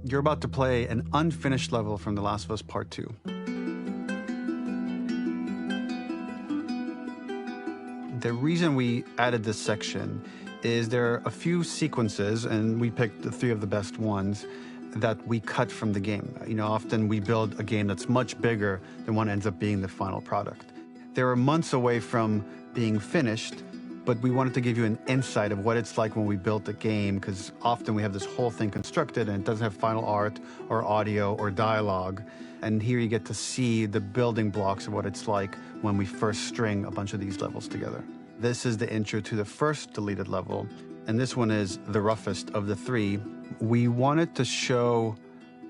You're about to play an unfinished level from The Last of Us Part 2. The reason we added this section is there are a few sequences, and we picked the 3 of the best ones, that we cut from the game. Often we build a game that's much bigger than what ends up being the final product. They were months away from being finished, but we wanted to give you an insight of what it's like when we built a game, because often we have this whole thing constructed and it doesn't have final art or audio or dialogue. And here you get to see the building blocks of what it's like when we first string a bunch of these levels together. This is the intro to the first deleted level, and this one is the roughest of the 3. We wanted to show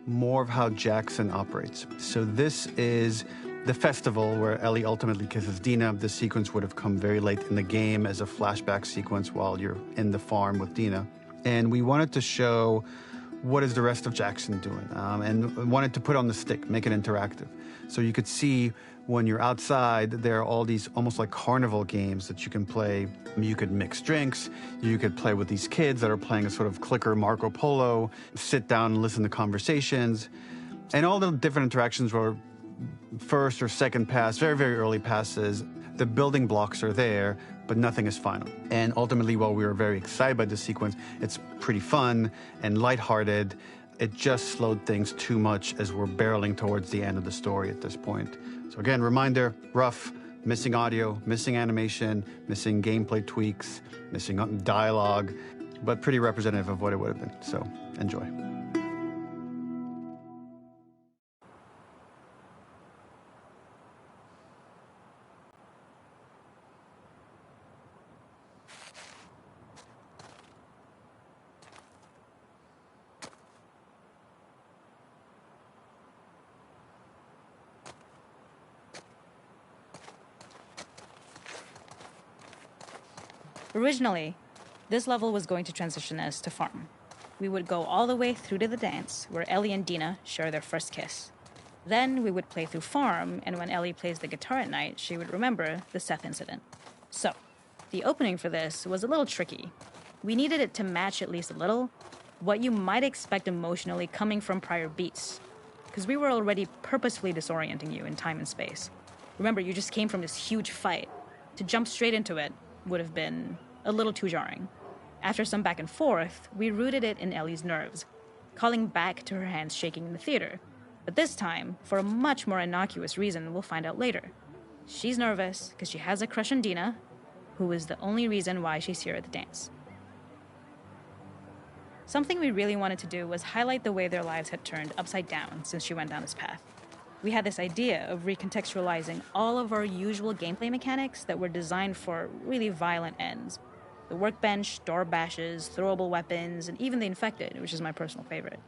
more of how Jackson operates. So this is the festival where Ellie ultimately kisses Dina. This sequence would have come very late in the game as a flashback sequence while you're in the farm with Dina. And we wanted to show what is the rest of Jackson doing, and wanted to put on the stick, make it interactive. So you could see when you're outside, there are all these almost like carnival games that you can play. You could mix drinks, you could play with these kids that are playing a sort of clicker Marco Polo, sit down and listen to conversations. And all the different interactions were first or second pass, very, very early passes. The building blocks are there, but nothing is final. And ultimately, while we were very excited by this sequence, it's pretty fun and lighthearted. It just slowed things too much as we're barreling towards the end of the story at this point. So again, reminder, rough, missing audio, missing animation, missing gameplay tweaks, missing dialogue, but pretty representative of what it would have been. So enjoy. Originally, this level was going to transition us to farm. We would go all the way through to the dance, where Ellie and Dina share their first kiss. Then we would play through farm, and when Ellie plays the guitar at night, she would remember the Seth incident. So, the opening for this was a little tricky. We needed it to match at least a little what you might expect emotionally coming from prior beats, because we were already purposefully disorienting you in time and space. Remember, you just came from this huge fight. To jump straight into it would have been a little too jarring. After some back and forth, we rooted it in Ellie's nerves, calling back to her hands shaking in the theater. But this time, for a much more innocuous reason we'll find out later. She's nervous because she has a crush on Dina, who is the only reason why she's here at the dance. Something we really wanted to do was highlight the way their lives had turned upside down since she went down this path. We had this idea of recontextualizing all of our usual gameplay mechanics that were designed for really violent ends. The workbench, door bashes, throwable weapons, and even the infected, which is my personal favorite.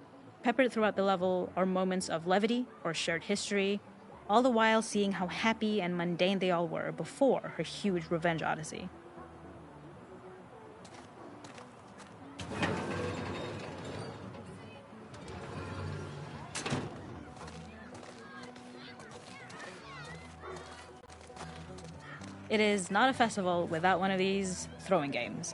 Peppered throughout the level are moments of levity or shared history, all the while seeing how happy and mundane they all were before her huge revenge odyssey. It is not a festival without one of these throwing games.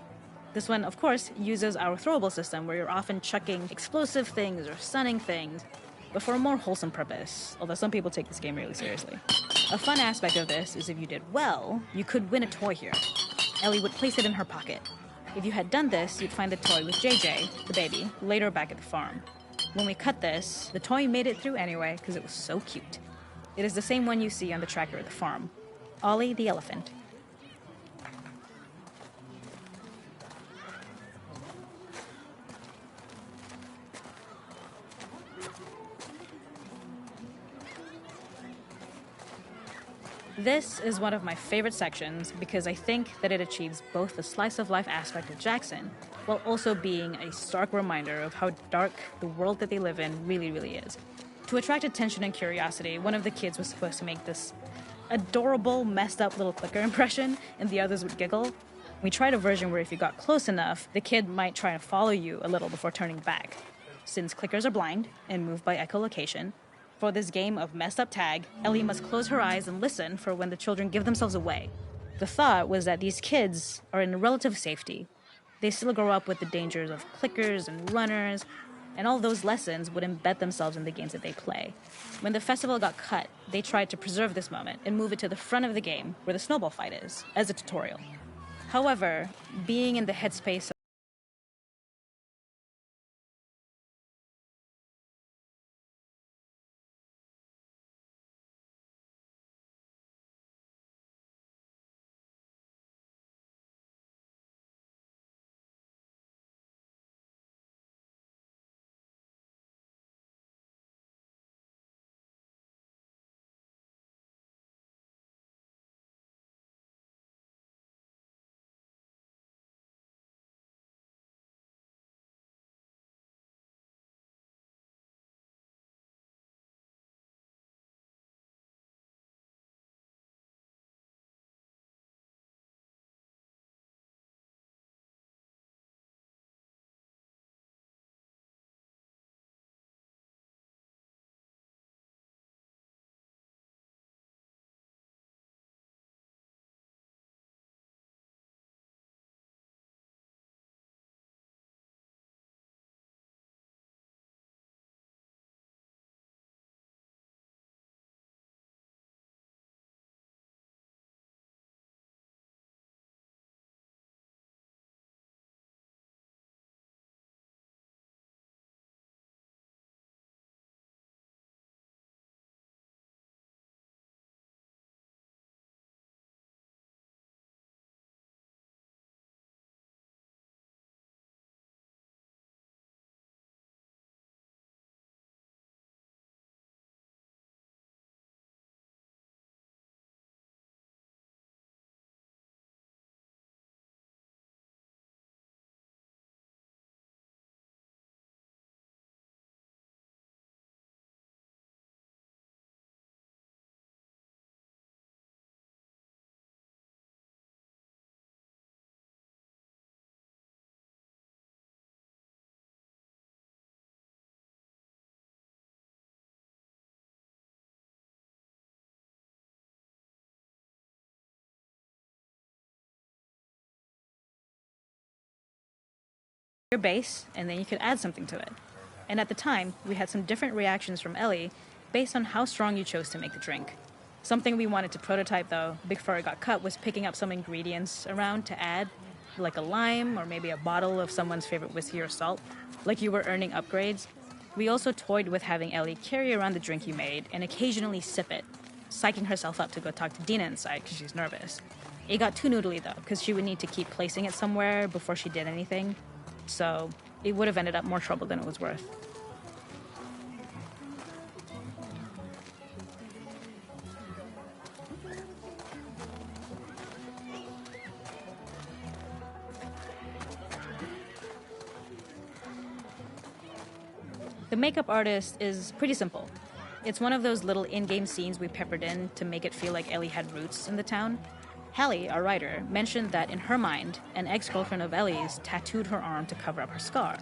This one, of course, uses our throwable system where you're often chucking explosive things or stunning things, but for a more wholesome purpose, although some people take this game really seriously. A fun aspect of this is if you did well, you could win a toy here. Ellie would place it in her pocket. If you had done this, you'd find the toy with JJ, the baby, later back at the farm. When we cut this, the toy made it through anyway because it was so cute. It is the same one you see on the tracker at the farm. Ollie the elephant. This is one of my favorite sections because I think that it achieves both the slice-of-life aspect of Jackson while also being a stark reminder of how dark the world that they live in really, really is. To attract attention and curiosity, one of the kids was supposed to make this adorable, messed up little clicker impression, and the others would giggle. We tried a version where if you got close enough, the kid might try to follow you a little before turning back. Since clickers are blind and move by echolocation, for this game of messed up tag, Ellie must close her eyes and listen for when the children give themselves away. The thought was that these kids are in relative safety. They still grow up with the dangers of clickers and runners, and all those lessons would embed themselves in the games that they play. When the festival got cut, they tried to preserve this moment and move it to the front of the game where the snowball fight is, as a tutorial. However, being in the headspace your base, and then you could add something to it. And at the time, we had some different reactions from Ellie based on how strong you chose to make the drink. Something we wanted to prototype, though, before it got cut, was picking up some ingredients around to add, like a lime or maybe a bottle of someone's favorite whiskey or salt, like you were earning upgrades. We also toyed with having Ellie carry around the drink you made and occasionally sip it, psyching herself up to go talk to Dina inside because she's nervous. It got too noodly, though, because she would need to keep placing it somewhere before she did anything. So it would have ended up more trouble than it was worth. The makeup artist is pretty simple. It's one of those little in-game scenes we peppered in to make it feel like Ellie had roots in the town. Hallie, our writer, mentioned that in her mind, an ex-girlfriend of Ellie's tattooed her arm to cover up her scar.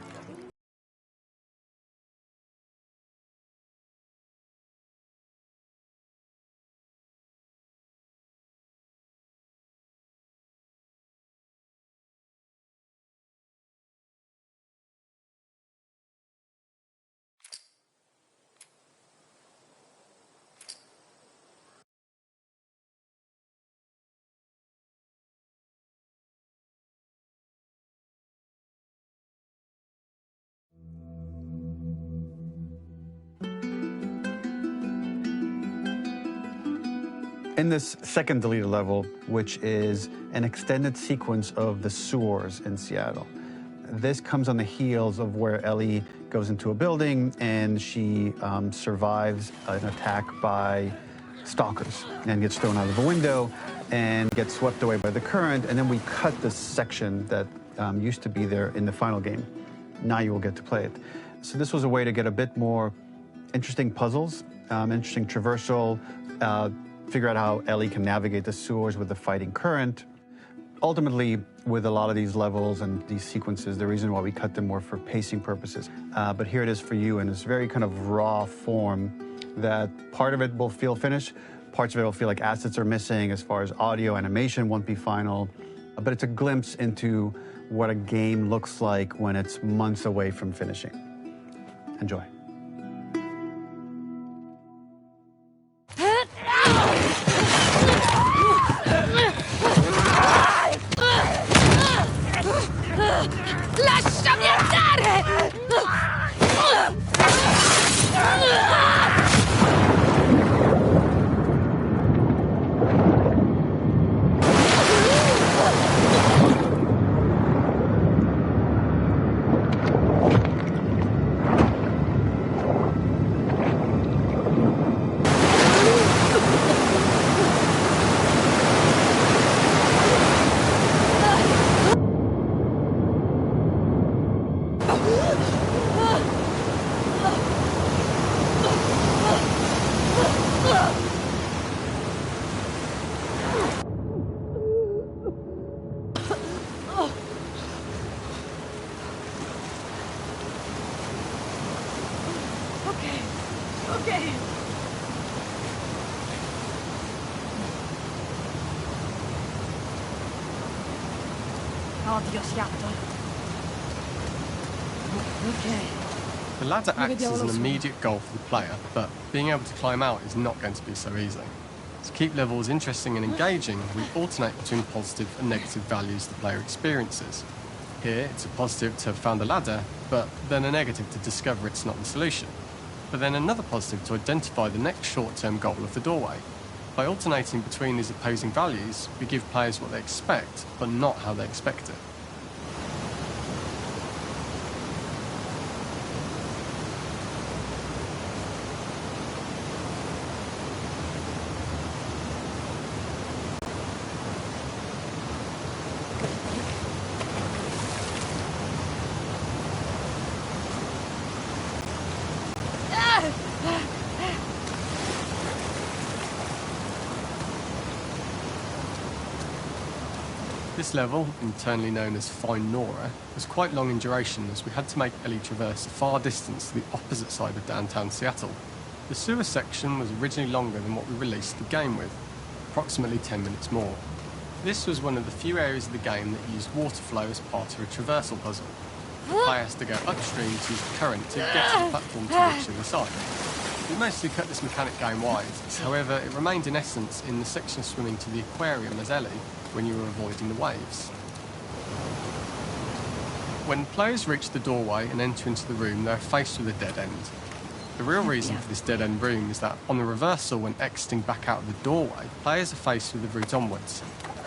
In this second deleted level, which is an extended sequence of the sewers in Seattle, this comes on the heels of where Ellie goes into a building and she survives an attack by stalkers and gets thrown out of a window and gets swept away by the current. And then we cut this section that used to be there in the final game. Now you will get to play it. So this was a way to get a bit more interesting puzzles, interesting traversal, figure out how Ellie can navigate the sewers with the fighting current. Ultimately, with a lot of these levels and these sequences, the reason why we cut them were for pacing purposes. But here it is for you in this very kind of raw form that part of it will feel finished, parts of it will feel like assets are missing as far as audio, animation won't be final. But it's a glimpse into what a game looks like when it's months away from finishing. Enjoy. Lasciami andare! Okay. Oddio, schiatto. Okay. The ladder acts as an immediate goal for the player, but being able to climb out is not going to be so easy. To keep levels interesting and engaging, we alternate between positive and negative values the player experiences. Here, it's a positive to have found a ladder, but then a negative to discover it's not the solution. But then another positive to identify the next short-term goal of the doorway. By alternating between these opposing values, we give players what they expect, but not how they expect it. This level, internally known as Find Nora, was quite long in duration as we had to make Ellie traverse a far distance to the opposite side of downtown Seattle. The sewer section was originally longer than what we released the game with, approximately 10 minutes more. This was one of the few areas of the game that used water flow as part of a traversal puzzle. The player has to go upstream to use the current to get to the platform to reach the other side. We mostly cut this mechanic game wide, however it remained in essence in the section swimming to the aquarium as Ellie, when you were avoiding the waves. When players reach the doorway and enter into the room, they're faced with a dead end. The real reason for this dead end room is that on the reversal when exiting back out of the doorway, players are faced with the route onwards.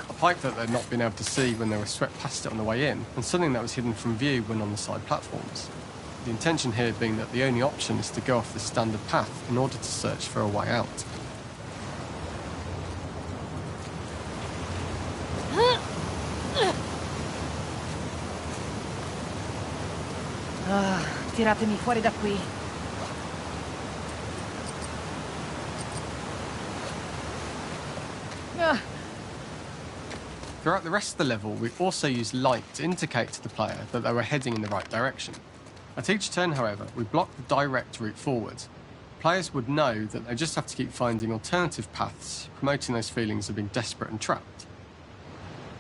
A pipe that they'd not been able to see when they were swept past it on the way in, and something that was hidden from view when on the side platforms. The intention here being that the only option is to go off the standard path in order to search for a way out. Tiratemi fuori da qui. Throughout the rest of the level, we also used light to indicate to the player that they were heading in the right direction. At each turn, however, we blocked the direct route forward. Players would know that they just have to keep finding alternative paths, promoting those feelings of being desperate and trapped.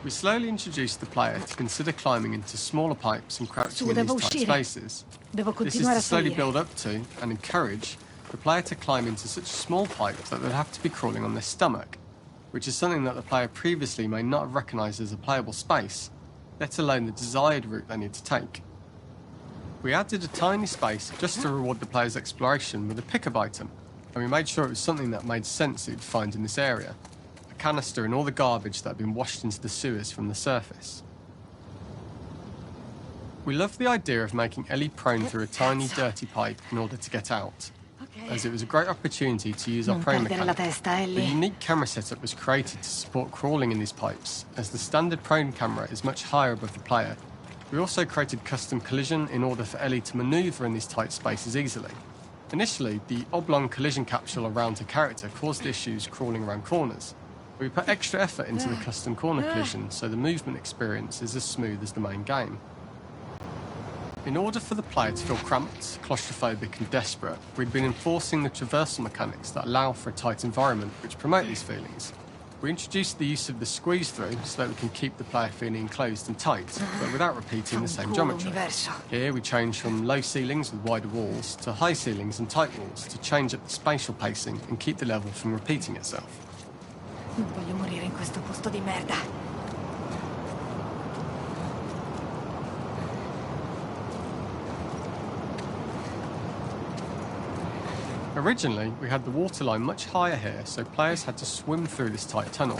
We slowly introduced the player to consider climbing into smaller pipes and crouching in these tight spaces. This is to slowly build up to, and encourage, the player to climb into such a small pipe that they'd have to be crawling on their stomach, which is something that the player previously may not have recognised as a playable space, let alone the desired route they need to take. We added a tiny space just to reward the player's exploration with a pickup item, and we made sure it was something that made sense that you'd find in this area. A canister and all the garbage that had been washed into the sewers from the surface. We loved the idea of making Ellie prone through a tiny dirty pipe in order to get out, as it was a great opportunity to use our prone mechanic. The unique camera setup was created to support crawling in these pipes, as the standard prone camera is much higher above the player. We also created custom collision in order for Ellie to manoeuvre in these tight spaces easily. Initially, the oblong collision capsule around her character caused issues crawling around corners. We put extra effort into the custom corner collision, so the movement experience is as smooth as the main game. In order for the player to feel cramped, claustrophobic and desperate, we'd been enforcing the traversal mechanics that allow for a tight environment which promote these feelings. We introduced the use of the squeeze through so that we can keep the player feeling enclosed and tight, but without repeating the same geometry. Here we change from low ceilings with wider walls to high ceilings and tight walls to change up the spatial pacing and keep the level from repeating itself. Non voglio morire in questo posto di merda. Originally, we had the waterline much higher here, so players had to swim through this tight tunnel.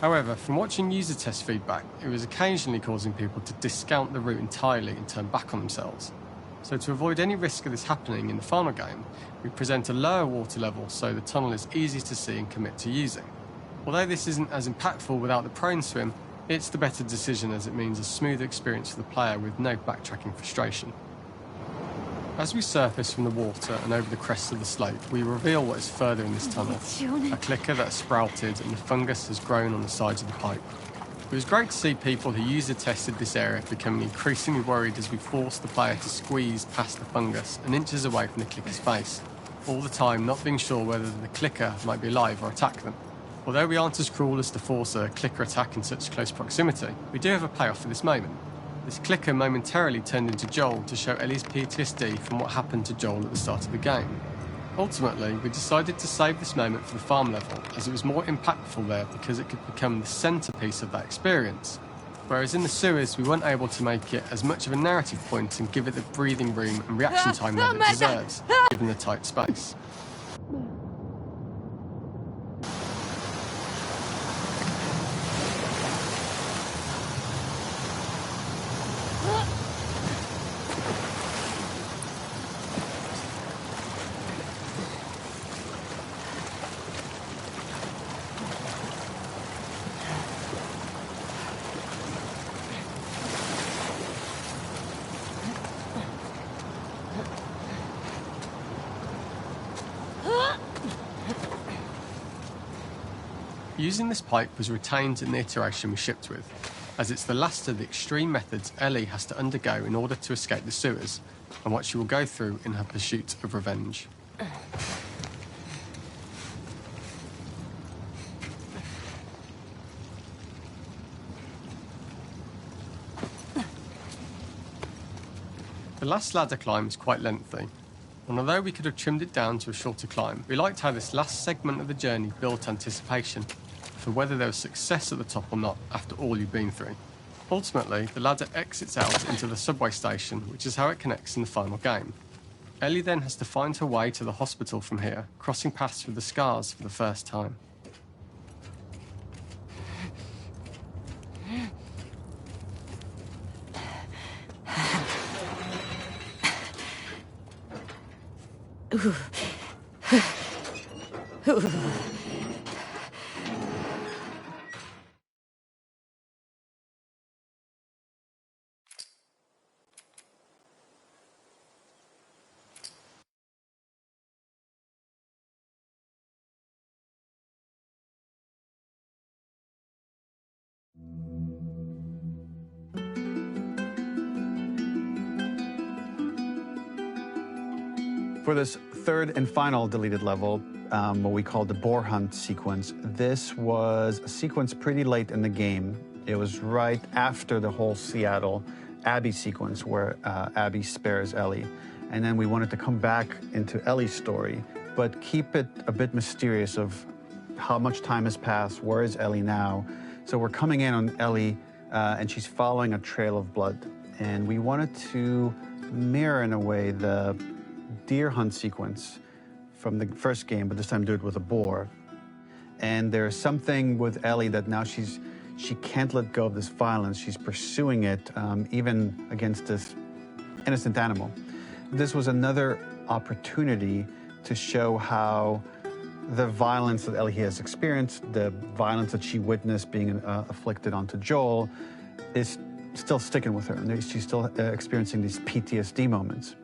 However, from watching user test feedback, it was occasionally causing people to discount the route entirely and turn back on themselves. So to avoid any risk of this happening in the final game, we present a lower water level so the tunnel is easy to see and commit to using. Although this isn't as impactful without the prone swim, it's the better decision as it means a smoother experience for the player with no backtracking frustration. As we surface from the water and over the crest of the slope, we reveal what is further in this tunnel. A clicker that has sprouted and the fungus has grown on the sides of the pipe. It was great to see people who user tested this area becoming increasingly worried as we forced the player to squeeze past the fungus and inches away from the clicker's face, all the time not being sure whether the clicker might be alive or attack them. Although we aren't as cruel as to force a clicker attack in such close proximity, we do have a payoff for this moment. This clicker momentarily turned into Joel to show Ellie's PTSD from what happened to Joel at the start of the game. Ultimately, we decided to save this moment for the farm level, as it was more impactful there because it could become the centrepiece of that experience. Whereas in the sewers, we weren't able to make it as much of a narrative point and give it the breathing room and reaction time that it deserves, given the tight space. Using this pipe was retained in the iteration we shipped with, as it's the last of the extreme methods Ellie has to undergo in order to escape the sewers, and what she will go through in her pursuit of revenge. The last ladder climb is quite lengthy, and although we could have trimmed it down to a shorter climb, we liked how this last segment of the journey built anticipation for whether there was success at the top or not after all you've been through. Ultimately, the ladder exits out into the subway station, which is how it connects in the final game. Ellie then has to find her way to the hospital from here, crossing paths with the scars for the first time. For this third and final deleted level, what we call the boar hunt sequence, this was a sequence pretty late in the game. It was right after the whole Seattle Abby sequence where Abby spares Ellie. And then we wanted to come back into Ellie's story, but keep it a bit mysterious of how much time has passed, where is Ellie now? So we're coming in on Ellie and she's following a trail of blood. And we wanted to mirror in a way the deer hunt sequence from the first game, but this time do it with a boar. And there's something with Ellie that now she can't let go of this violence. She's pursuing it, even against this innocent animal. This was another opportunity to show how the violence that Ellie has experienced, the violence that she witnessed being afflicted onto Joel, is still sticking with her. And she's still experiencing these PTSD moments.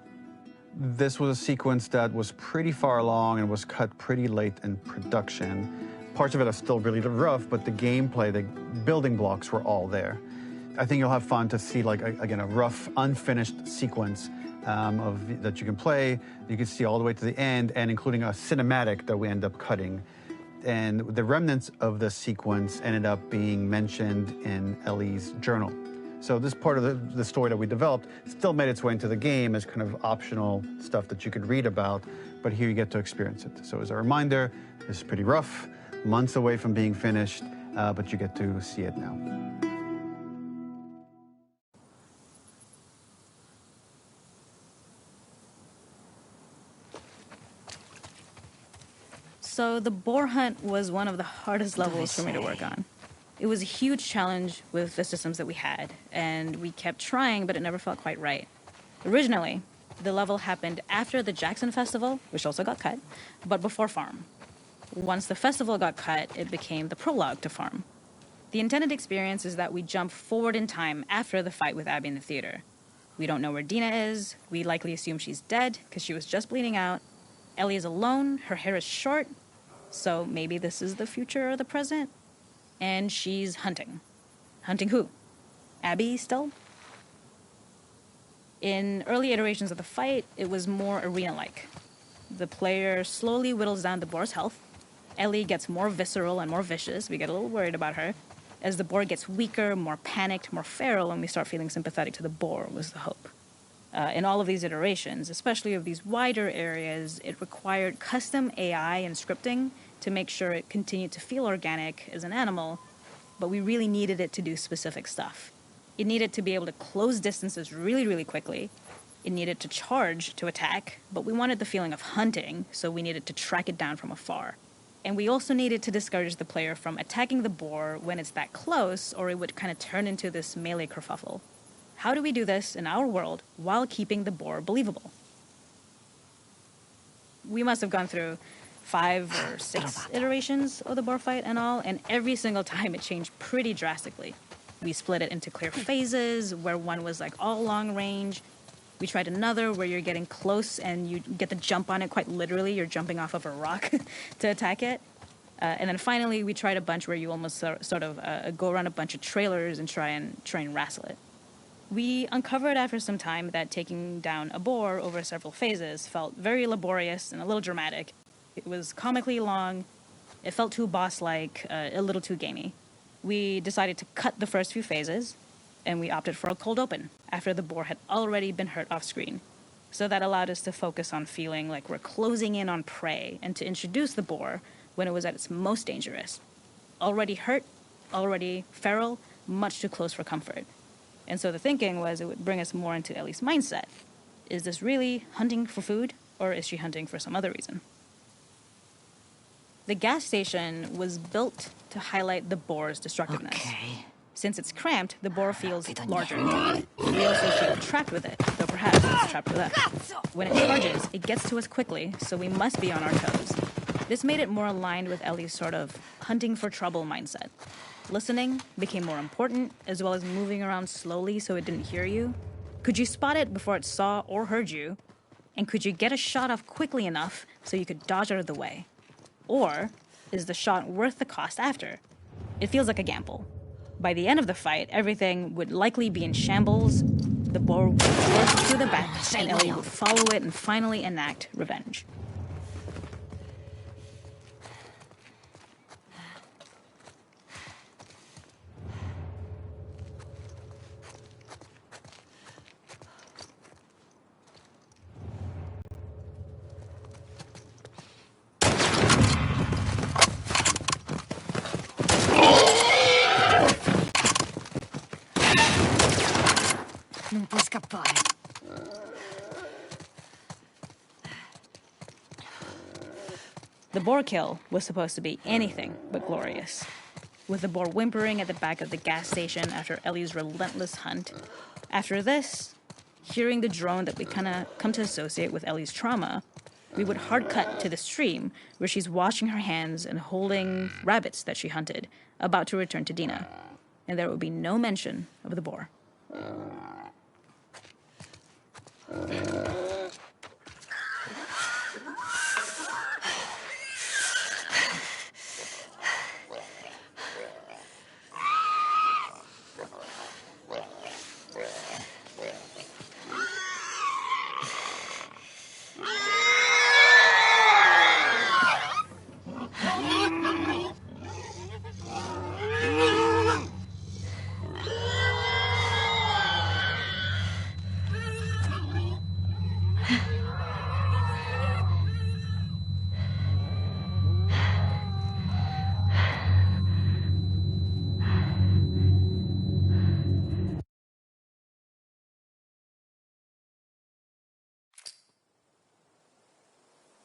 This was a sequence that was pretty far along and was cut pretty late in production. Parts of it are still really rough, but the gameplay, the building blocks were all there. I think you'll have fun to see, like, again, a rough, unfinished sequence that you can play. You can see all the way to the end, and including a cinematic that we end up cutting. And the remnants of the sequence ended up being mentioned in Ellie's journal. So this part of the story that we developed still made its way into the game as kind of optional stuff that you could read about, but here you get to experience it. So as a reminder, this is pretty rough, months away from being finished, but you get to see it now. So the boar hunt was one of the hardest levels for me to work on. It was a huge challenge with the systems that we had, and we kept trying, but it never felt quite right. Originally, the level happened after the Jackson Festival, which also got cut, but before Farm. Once the festival got cut, it became the prologue to Farm. The intended experience is that we jump forward in time after the fight with Abby in the theater. We don't know where Dina is. We likely assume she's dead because she was just bleeding out. Ellie is alone. Her hair is short. So maybe this is the future or the present. And she's hunting. Hunting who? Abby still? In early iterations of the fight, it was more arena-like. The player slowly whittles down the boar's health. Ellie gets more visceral and more vicious. We get a little worried about her. As the boar gets weaker, more panicked, more feral, and we start feeling sympathetic to the boar was the hope. In all of these iterations, especially of these wider areas, it required custom AI and scripting to make sure it continued to feel organic as an animal, but we really needed it to do specific stuff. It needed to be able to close distances really, really quickly. It needed to charge to attack, but we wanted the feeling of hunting, so we needed to track it down from afar. And we also needed to discourage the player from attacking the boar when it's that close, or it would kind of turn into this melee kerfuffle. How do we do this in our world while keeping the boar believable? We must have gone through 5 or 6 iterations of the boar fight and all, and every single time it changed pretty drastically. We split it into clear phases, where one was like all long range. We tried another where you're getting close and you get the jump on it quite literally. You're jumping off of a rock to attack it. And then finally, we tried a bunch where you almost sort of go around a bunch of trailers and try and wrestle it. We uncovered after some time that taking down a boar over several phases felt very laborious and a little dramatic. It was comically long, it felt too boss-like, a little too gamey. We decided to cut the first few phases, and we opted for a cold open after the boar had already been hurt off-screen. So that allowed us to focus on feeling like we're closing in on prey and to introduce the boar when it was at its most dangerous. Already hurt, already feral, much too close for comfort. And so the thinking was it would bring us more into Ellie's mindset. Is this really hunting for food, or is she hunting for some other reason? The gas station was built to highlight the boar's destructiveness. Okay. Since it's cramped, the boar feels larger. We also feel trapped with it, though perhaps it's trapped with us. When it charges, it gets to us quickly, so we must be on our toes. This made it more aligned with Ellie's sort of hunting for trouble mindset. Listening became more important, as well as moving around slowly so it didn't hear you. Could you spot it before it saw or heard you? And could you get a shot off quickly enough so you could dodge out of the way? Or is the shot worth the cost after? It feels like a gamble. By the end of the fight, everything would likely be in shambles. The boar would burst through the back, and Ellie would follow it and finally enact revenge. Non puoi scappare. The boar kill was supposed to be anything but glorious. With the boar whimpering at the back of the gas station after Ellie's relentless hunt. After this, hearing the drone that we kind of come to associate with Ellie's trauma, we would hard cut to the stream where she's washing her hands and holding rabbits that she hunted, about to return to Dina. And there would be no mention of the boar.